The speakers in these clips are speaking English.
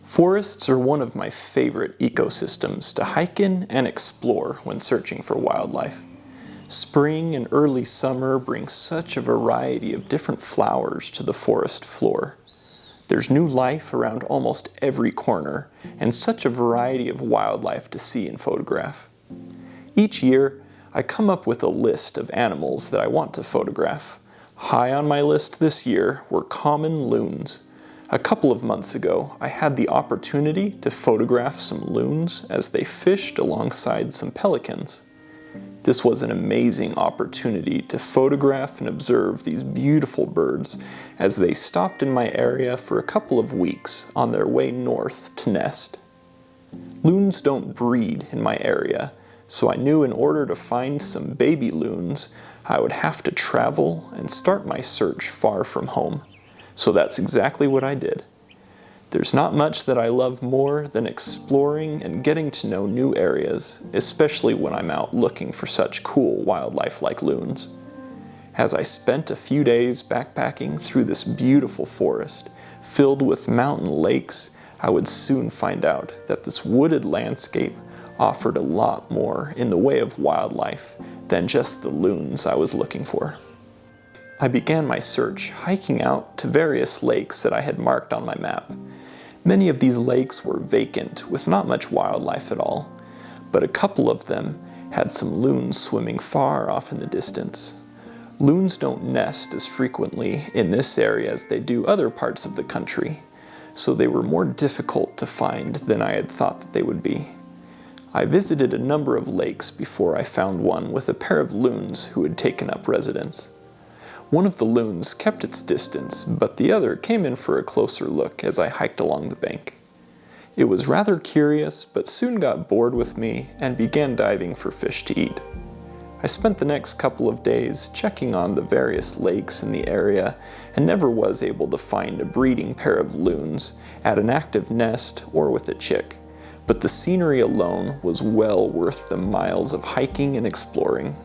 Forests are one of my favorite ecosystems to hike in and explore when searching for wildlife. Spring and early summer bring such a variety of different flowers to the forest floor. There's new life around almost every corner, and such a variety of wildlife to see and photograph. Each year, I come up with a list of animals that I want to photograph. High on my list this year were common loons. A couple of months ago, I had the opportunity to photograph some loons as they fished alongside some pelicans. This was an amazing opportunity to photograph and observe these beautiful birds as they stopped in my area for a couple of weeks on their way north to nest. Loons don't breed in my area, so I knew in order to find some baby loons, I would have to travel and start my search far from home. So that's exactly what I did. There's not much that I love more than exploring and getting to know new areas, especially when I'm out looking for such cool wildlife like loons. As I spent a few days backpacking through this beautiful forest, filled with mountain lakes, I would soon find out that this wooded landscape offered a lot more in the way of wildlife than just the loons I was looking for. I began my search hiking out to various lakes that I had marked on my map. Many of these lakes were vacant with not much wildlife at all, but a couple of them had some loons swimming far off in the distance. Loons don't nest as frequently in this area as they do other parts of the country, so they were more difficult to find than I had thought that they would be. I visited a number of lakes before I found one with a pair of loons who had taken up residence. One of the loons kept its distance, but the other came in for a closer look as I hiked along the bank. It was rather curious, but soon got bored with me and began diving for fish to eat. I spent the next couple of days checking on the various lakes in the area and never was able to find a breeding pair of loons at an active nest or with a chick, but the scenery alone was well worth the miles of hiking and exploring.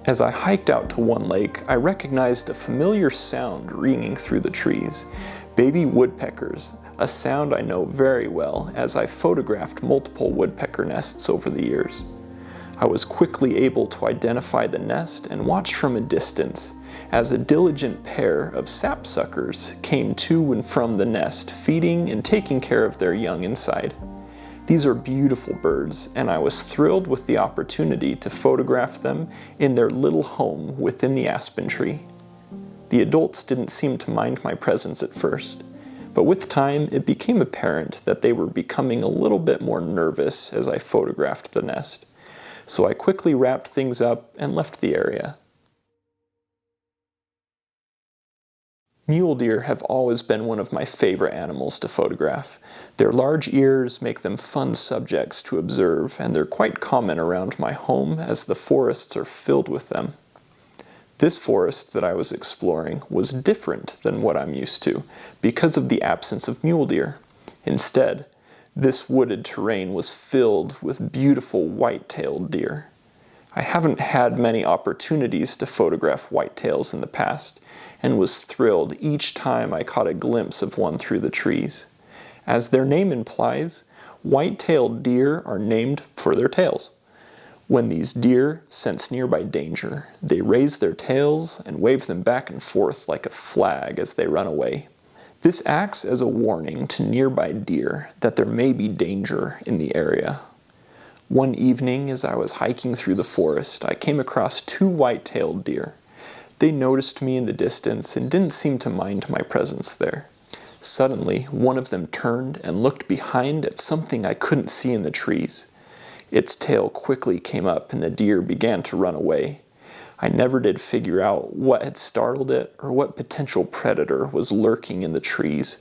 As I hiked out to one lake, I recognized a familiar sound ringing through the trees. Baby woodpeckers, a sound I know very well as I photographed multiple woodpecker nests over the years. I was quickly able to identify the nest and watch from a distance as a diligent pair of sapsuckers came to and from the nest, feeding and taking care of their young inside. These are beautiful birds, and I was thrilled with the opportunity to photograph them in their little home within the aspen tree. The adults didn't seem to mind my presence at first, but with time it became apparent that they were becoming a little bit more nervous as I photographed the nest, so I quickly wrapped things up and left the area. Mule deer have always been one of my favorite animals to photograph. Their large ears make them fun subjects to observe, and they're quite common around my home as the forests are filled with them. This forest that I was exploring was different than what I'm used to because of the absence of mule deer. Instead, this wooded terrain was filled with beautiful white-tailed deer. I haven't had many opportunities to photograph whitetails in the past, and was thrilled each time I caught a glimpse of one through the trees. As their name implies, white-tailed deer are named for their tails. When these deer sense nearby danger, they raise their tails and wave them back and forth like a flag as they run away. This acts as a warning to nearby deer that there may be danger in the area. One evening, as I was hiking through the forest, I came across two white-tailed deer. They noticed me in the distance and didn't seem to mind my presence there. Suddenly, one of them turned and looked behind at something I couldn't see in the trees. Its tail quickly came up and the deer began to run away. I never did figure out what had startled it or what potential predator was lurking in the trees,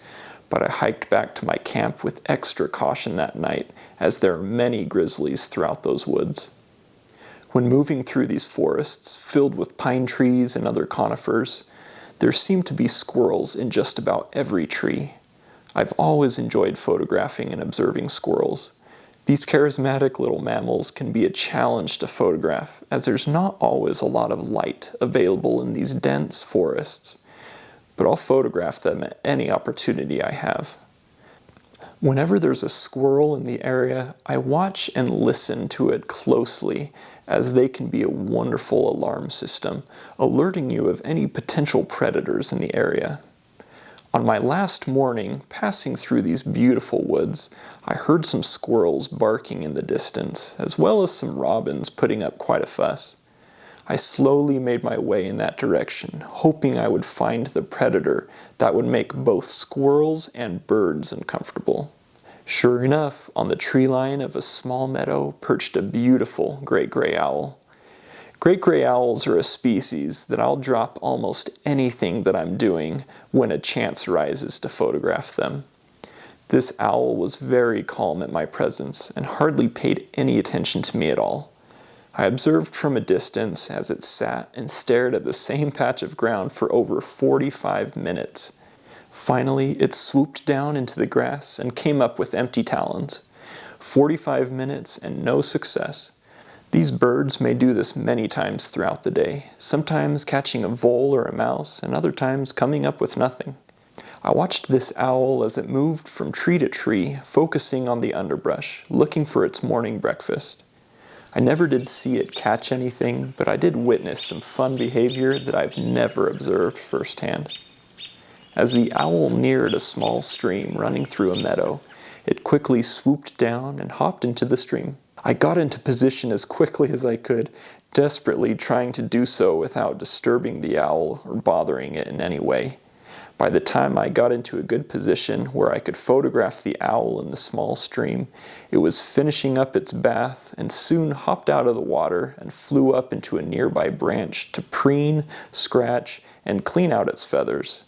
but I hiked back to my camp with extra caution that night, as there are many grizzlies throughout those woods. When moving through these forests, filled with pine trees and other conifers, there seem to be squirrels in just about every tree. I've always enjoyed photographing and observing squirrels. These charismatic little mammals can be a challenge to photograph, as there's not always a lot of light available in these dense forests, but I'll photograph them at any opportunity I have. Whenever there's a squirrel in the area, I watch and listen to it closely, as they can be a wonderful alarm system, alerting you of any potential predators in the area. On my last morning, passing through these beautiful woods, I heard some squirrels barking in the distance, as well as some robins putting up quite a fuss. I slowly made my way in that direction, hoping I would find the predator that would make both squirrels and birds uncomfortable. Sure enough, on the tree line of a small meadow perched a beautiful great gray owl. Great gray owls are a species that I'll drop almost anything that I'm doing when a chance arises to photograph them. This owl was very calm at my presence and hardly paid any attention to me at all. I observed from a distance as it sat and stared at the same patch of ground for over 45 minutes. Finally, it swooped down into the grass and came up with empty talons. 45 minutes and no success. These birds may do this many times throughout the day, sometimes catching a vole or a mouse, and other times coming up with nothing. I watched this owl as it moved from tree to tree, focusing on the underbrush, looking for its morning breakfast. I never did see it catch anything, but I did witness some fun behavior that I've never observed firsthand. As the owl neared a small stream running through a meadow, it quickly swooped down and hopped into the stream. I got into position as quickly as I could, desperately trying to do so without disturbing the owl or bothering it in any way. By the time I got into a good position where I could photograph the owl in the small stream, it was finishing up its bath and soon hopped out of the water and flew up into a nearby branch to preen, scratch, and clean out its feathers.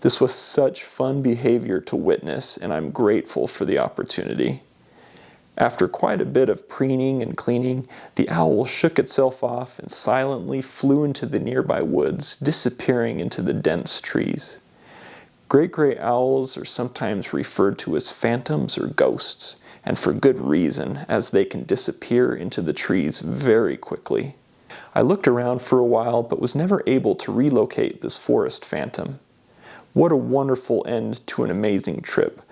This was such fun behavior to witness, and I'm grateful for the opportunity. After quite a bit of preening and cleaning, the owl shook itself off and silently flew into the nearby woods, disappearing into the dense trees. Great gray owls are sometimes referred to as phantoms or ghosts, and for good reason, as they can disappear into the trees very quickly. I looked around for a while, but was never able to relocate this forest phantom. What a wonderful end to an amazing trip.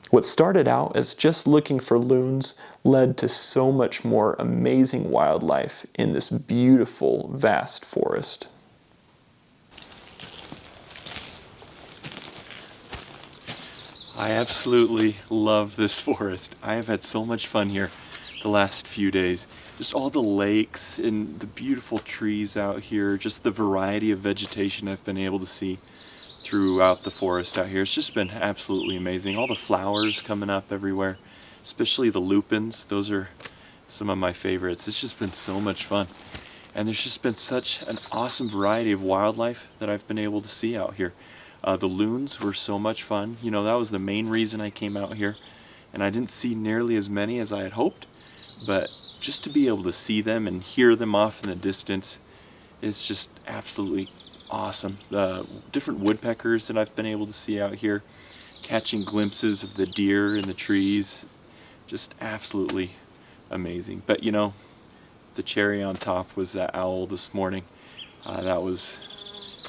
What started out as just looking for loons led to so much more amazing wildlife in this beautiful, vast forest. I absolutely love this forest. I have had so much fun here the last few days. Just all the lakes and the beautiful trees out here, just the variety of vegetation I've been able to see throughout the forest out here. It's just been absolutely amazing. All the flowers coming up everywhere, especially the lupins. Those are some of my favorites. It's just been so much fun. And there's just been such an awesome variety of wildlife that I've been able to see out here. The loons were so much fun. You know, that was the main reason I came out here. And I didn't see nearly as many as I had hoped, but just to be able to see them and hear them off in the distance, it's just absolutely awesome. The different woodpeckers that I've been able to see out here, catching glimpses of the deer in the trees, just absolutely amazing. But you know, the cherry on top was that owl this morning. That was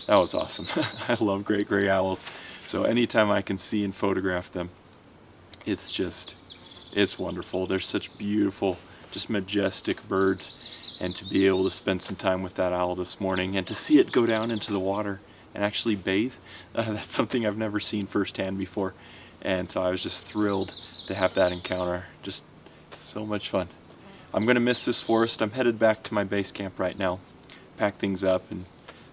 awesome. I love great gray owls, so anytime I can see and photograph them, it's wonderful. They're such beautiful, just majestic birds, and to be able to spend some time with that owl this morning and to see it go down into the water and actually bathe, that's something I've never seen firsthand before, and so I was just thrilled to have that encounter. Just so much fun. I'm gonna miss this forest. I'm headed back to my base camp right now, pack things up, and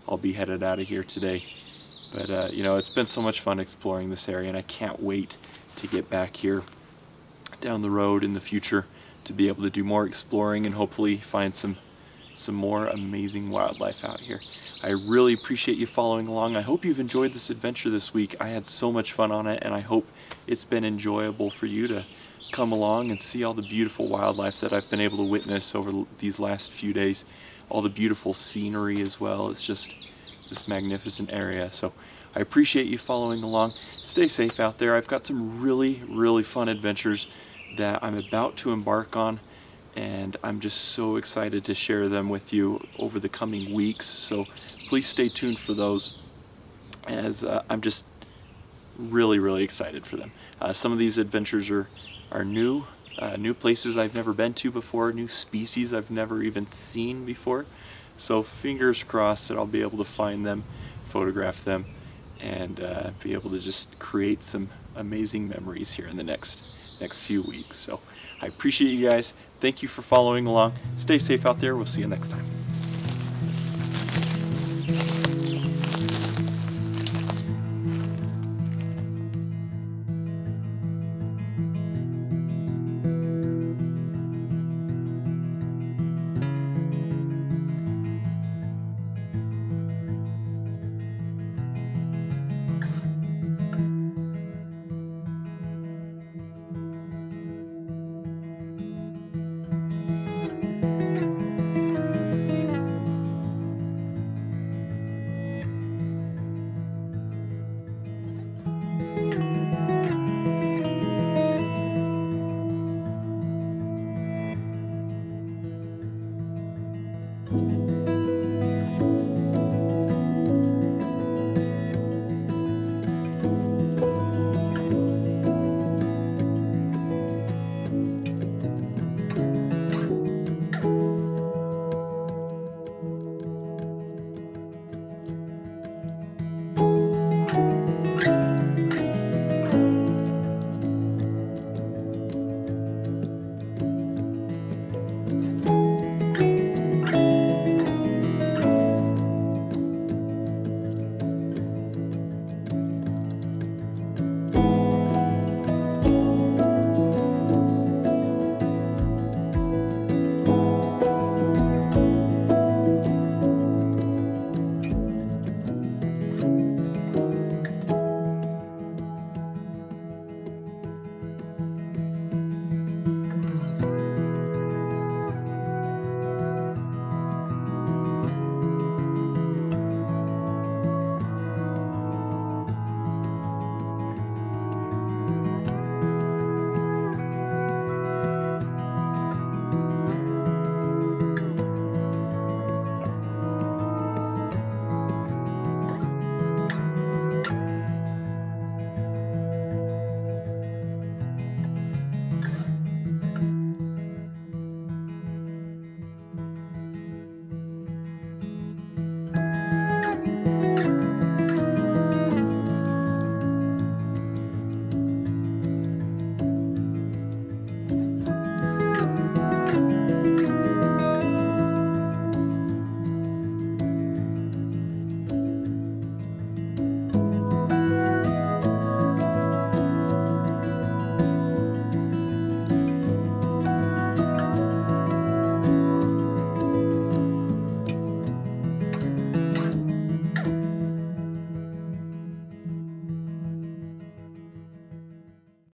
I'll be headed out of here today. But you know, it's been so much fun exploring this area, and I can't wait to get back here down the road in the future to be able to do more exploring and hopefully find some more amazing wildlife out here. I really appreciate you following along. I hope you've enjoyed this adventure this week. I had so much fun on it, and I hope it's been enjoyable for you to come along and see all the beautiful wildlife that I've been able to witness over these last few days. All the beautiful scenery as well. It's just this magnificent area. So I appreciate you following along. Stay safe out there. I've got some really fun adventures that I'm about to embark on, and I'm just so excited to share them with you over the coming weeks. So please stay tuned for those, as I'm just really, really excited for them. Some of these adventures are new places I've never been to before, new species I've never even seen before. So fingers crossed that I'll be able to find them, photograph them, and be able to just create some amazing memories here in the next few weeks. So I appreciate you guys. Thank you for following along. Stay safe out there. We'll see you next time.